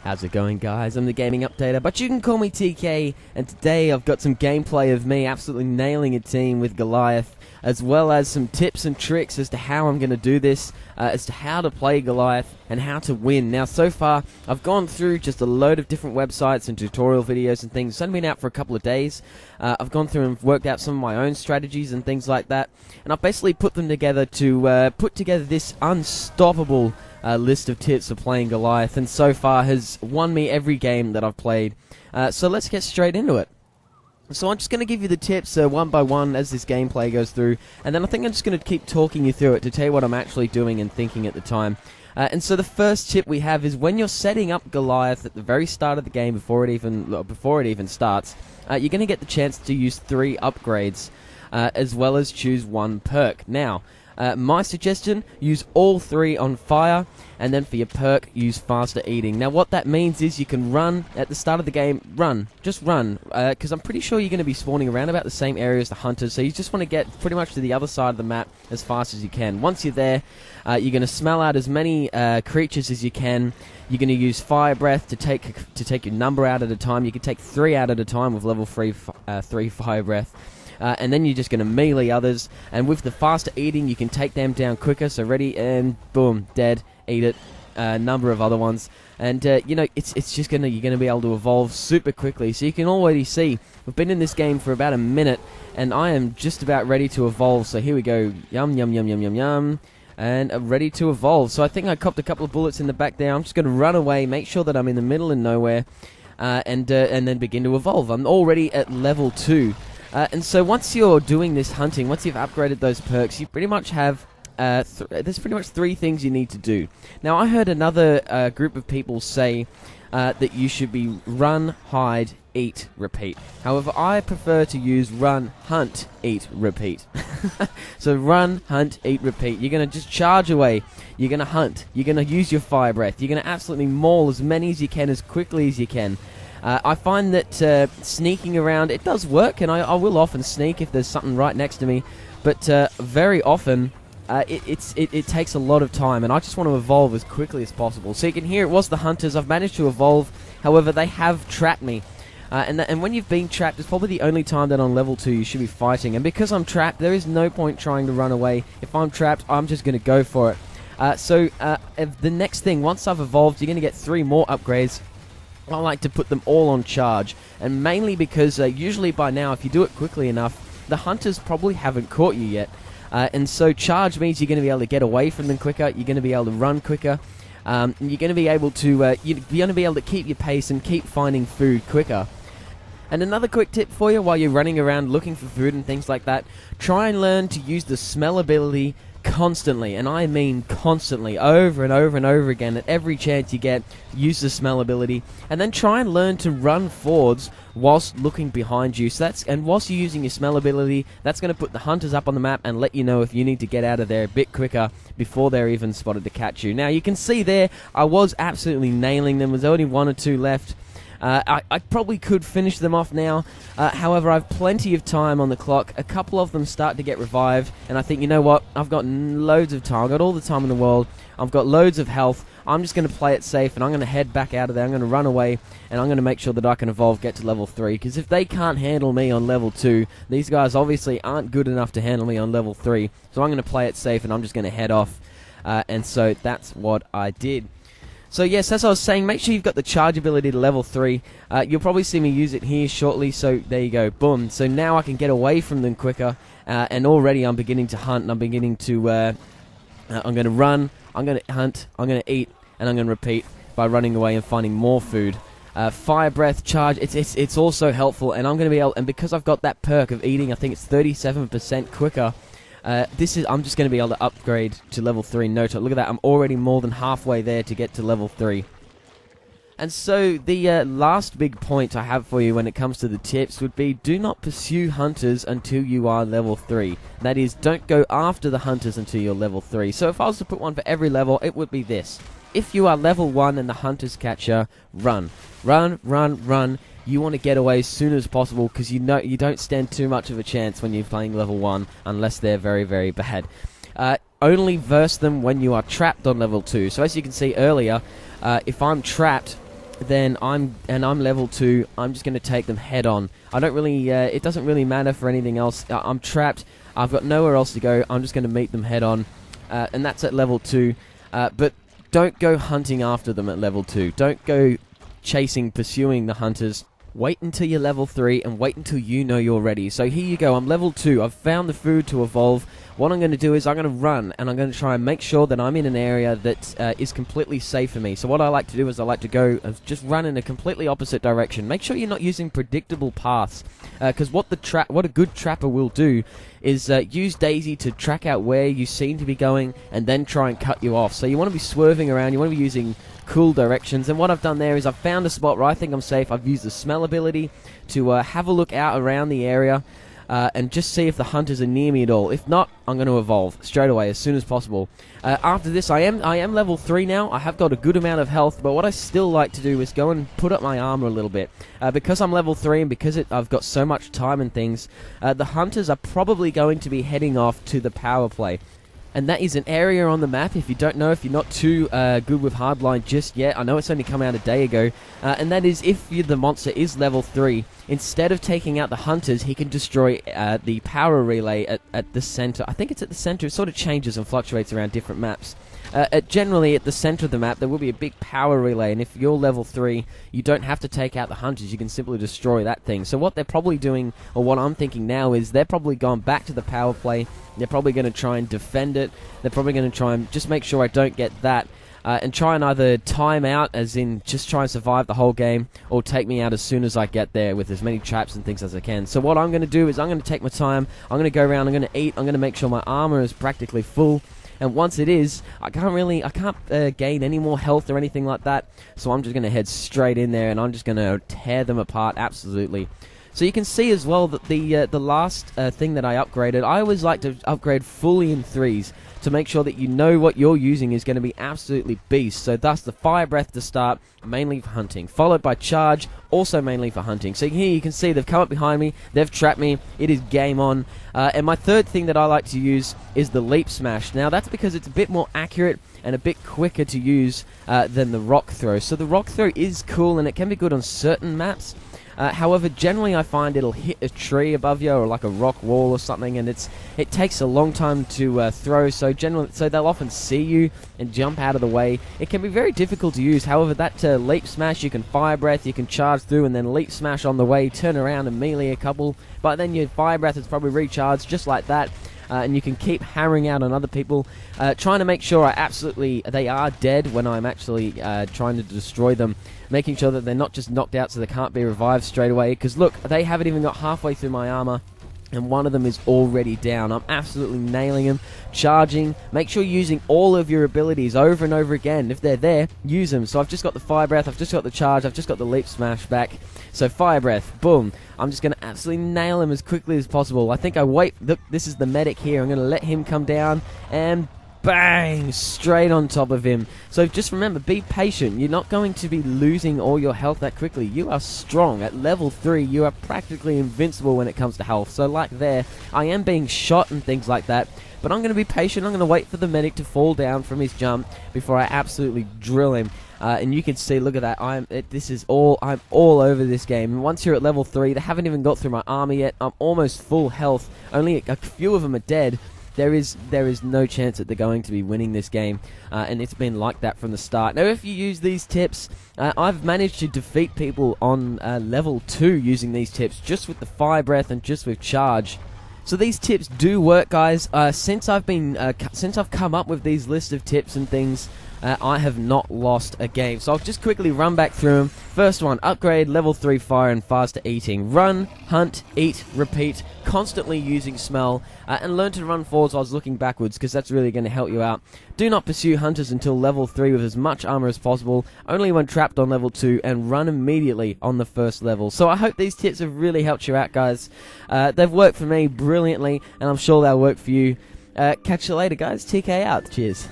How's it going, guys? I'm the Gaming Updater, but you can call me TK, and today I've got some gameplay of me absolutely nailing a team with Goliath, as well as some tips and tricks as to how I'm going to do this, as to how to play Goliath, and how to win. Now, so far, I've gone through just a load of different websites and tutorial videos and things. It's only been out for a couple of days. I've gone through and worked out some of my own strategies and things like that, and I've basically put them together to put together this unstoppable list of tips for playing Goliath, and so far has won me every game that I've played. So let's get straight into it. So I'm just going to give you the tips one by one as this gameplay goes through, and then I think I'm just going to keep talking you through it to tell you what I'm actually doing and thinking at the time. And so the first tip we have is when you're setting up Goliath at the very start of the game, before it even starts, you're going to get the chance to use 3 upgrades, as well as choose 1 perk. Now, my suggestion, use all 3 on fire, and then for your perk, use faster eating. Now what that means is you can run at the start of the game, just run, because I'm pretty sure you're going to be spawning around about the same area as the hunters, so you just want to get pretty much to the other side of the map as fast as you can. Once you're there, you're going to smell out as many creatures as you can. You're going to use fire breath to take your number out at a time. You can take 3 out at a time with level 3 fire breath. And then you're just going to melee others, and with the faster eating you can take them down quicker. So ready, and boom, dead, eat it. Number of other ones, and you know, you're going to be able to evolve super quickly. So you can already see we've been in this game for about a minute, and I am just about ready to evolve. So here we go, yum yum yum yum yum yum, and I'm ready to evolve. So I think I copped a couple of bullets in the back there. I'm just going to run away, make sure that I'm in the middle and nowhere, and then begin to evolve. I'm already at level 2. And so once you're doing this hunting, once you've upgraded those perks, you pretty much have, there's pretty much 3 things you need to do. Now, I heard another group of people say that you should be run, hide, eat, repeat. However, I prefer to use run, hunt, eat, repeat. So run, hunt, eat, repeat. You're going to just charge away. You're going to hunt. You're going to use your fire breath. You're going to absolutely maul as many as you can, as quickly as you can. I find that sneaking around, it does work, and I will often sneak if there's something right next to me, but very often it takes a lot of time, and I just want to evolve as quickly as possible. So you can hear it was the hunters. I've managed to evolve, however they have trapped me, and when you've been trapped, it's probably the only time that on level 2 you should be fighting, and because I'm trapped, there is no point trying to run away. If I'm trapped, I'm just going to go for it. So the next thing, once I've evolved, you're going to get 3 more upgrades. I like to put them all on charge, and mainly because usually by now, if you do it quickly enough, the hunters probably haven't caught you yet, and so charge means you're going to be able to get away from them quicker. You're going to be able to run quicker. You're going to be able to keep your pace and keep finding food quicker. And another quick tip for you while you're running around looking for food and things like that: try and learn to use the smell ability constantly, and I mean constantly, over and over and over again. At every chance you get, use the smell ability, and then try and learn to run forwards whilst looking behind you. So and whilst you're using your smell ability, that's going to put the hunters up on the map and let you know if you need to get out of there a bit quicker before they're even spotted to catch you. Now you can see there, I was absolutely nailing them. There's only 1 or 2 left. I probably could finish them off now, however, I have plenty of time on the clock. A couple of them start to get revived, and I think, you know what, I've got loads of time. I've got all the time in the world. I've got loads of health. I'm just going to play it safe, and I'm going to head back out of there. I'm going to run away, and I'm going to make sure that I can evolve, get to level 3, because if they can't handle me on level 2, these guys obviously aren't good enough to handle me on level 3, so I'm going to play it safe, and I'm just going to head off, and so that's what I did. So yes, as I was saying, make sure you've got the charge ability to level 3. You'll probably see me use it here shortly, so there you go, boom. So now I can get away from them quicker, and already I'm beginning to hunt, and I'm beginning to, I'm going to run, I'm going to hunt, I'm going to eat, and I'm going to repeat by running away and finding more food. Fire breath, charge, it's also helpful, and I'm going to be able, and because I've got that perk of eating, I think it's 37% quicker. I'm just going to be able to upgrade to level 3 in no time. Look at that, I'm already more than halfway there to get to level 3. And so the last big point I have for you when it comes to the tips would be, do not pursue hunters until you are level 3. That is, don't go after the hunters until you're level 3. So if I was to put one for every level, it would be this: if you are level 1 and the hunters catch you, run. Run, run, run. You want to get away as soon as possible, because you know you don't stand too much of a chance when you're playing level 1 unless they're very, very bad. Only verse them when you are trapped on level 2. So as you can see earlier, if I'm trapped, then I'm level 2, I'm just going to take them head on. I don't really, it doesn't really matter for anything else. I'm trapped, I've got nowhere else to go, I'm just going to meet them head on, and that's at level 2. But don't go hunting after them at level 2. Don't go pursuing the hunters. Wait until you're level 3 and wait until you know you're ready. So here you go, I'm level 2, I've found the food to evolve. What I'm going to do is I'm going to run and I'm going to try and make sure that I'm in an area that is completely safe for me. So what I like to do is I like to go just run in a completely opposite direction. Make sure you're not using predictable paths, because what a good trapper will do is use Daisy to track out where you seem to be going and then try and cut you off. So you want to be swerving around, you want to be using cool directions, and what I've done there is I've found a spot where I think I'm safe. I've used the smell ability to have a look out around the area and just see if the hunters are near me at all. If not, I'm going to evolve straight away as soon as possible. After this, I am level 3 now. I have got a good amount of health, but what I still like to do is go and put up my armor a little bit. Because I'm level 3 and because I've got so much time and things, the hunters are probably going to be heading off to the power play. And that is an area on the map, if you don't know, if you're not too good with Hardline just yet. I know it's only come out a day ago. And that is if the monster is level 3, instead of taking out the hunters, he can destroy the power relay at the center. I think it's at the center. It sort of changes and fluctuates around different maps. Generally, at the center of the map, there will be a big power relay, and if you're level 3, you don't have to take out the hunters, you can simply destroy that thing. So what they're probably doing, or what I'm thinking now, is they're probably gone back to the power play, they're probably going to try and defend it, they're probably going to try and just make sure I don't get that, and try and either time out, as in just try and survive the whole game, or take me out as soon as I get there with as many traps and things as I can. So what I'm going to do is I'm going to take my time, I'm going to go around, I'm going to eat, I'm going to make sure my armor is practically full. And once it is, I can't gain any more health or anything like that, so I'm just going to head straight in there and I'm just going to tear them apart absolutely. So you can see as well that the last thing that I upgraded, I always like to upgrade fully in 3s to make sure that you know what you're using is going to be absolutely beast. So thus the Fire Breath to start, mainly for hunting, followed by Charge, also mainly for hunting. So here you can see they've come up behind me, they've trapped me, it is game on. And my third thing that I like to use is the Leap Smash. Now that's because it's a bit more accurate and a bit quicker to use than the Rock Throw. So the Rock Throw is cool and it can be good on certain maps. However, generally I find it'll hit a tree above you or like a rock wall or something, and it takes a long time to throw. So they'll often see you and jump out of the way. It can be very difficult to use. However, that Leap Smash, you can Fire Breath, you can charge through and then Leap Smash on the way, turn around and melee a couple. But then your Fire Breath is probably recharged just like that. And you can keep hammering out on other people, trying to make sure they are dead when I'm actually trying to destroy them, making sure that they're not just knocked out so they can't be revived straight away, because look, they haven't even got halfway through my armor, and one of them is already down. I'm absolutely nailing them, charging, make sure you're using all of your abilities over and over again. If they're there, use them. So I've just got the Fire Breath, I've just got the Charge, I've just got the Leap Smash back. So Fire Breath, boom. I'm just going to absolutely nail him as quickly as possible. I think I wait, look, this is the medic here, I'm going to let him come down, and bang, straight on top of him. So just remember, be patient. You're not going to be losing all your health that quickly. You are strong. At level 3, you are practically invincible when it comes to health. So like there, I am being shot and things like that, but I'm going to be patient. I'm going to wait for the medic to fall down from his jump before I absolutely drill him. And you can see, look at that, I'm all over this game. And once you're at level 3, they haven't even got through my armor yet. I'm almost full health. Only a few of them are dead. There is no chance that they're going to be winning this game, and it's been like that from the start. Now, if you use these tips, I've managed to defeat people on level 2 using these tips, just with the Fire Breath and just with Charge. So these tips do work, guys. Since I've come up with these lists of tips and things, I have not lost a game. So I'll just quickly run back through them. First one, upgrade level 3 fire and faster eating. Run, hunt, eat, repeat, constantly using smell, and learn to run forwards while looking backwards, because that's really going to help you out. Do not pursue hunters until level 3 with as much armor as possible, only when trapped on level 2, and run immediately on the first level. So I hope these tips have really helped you out, guys. They've worked for me brilliantly, and I'm sure they'll work for you. Catch you later, guys. TK out. Cheers.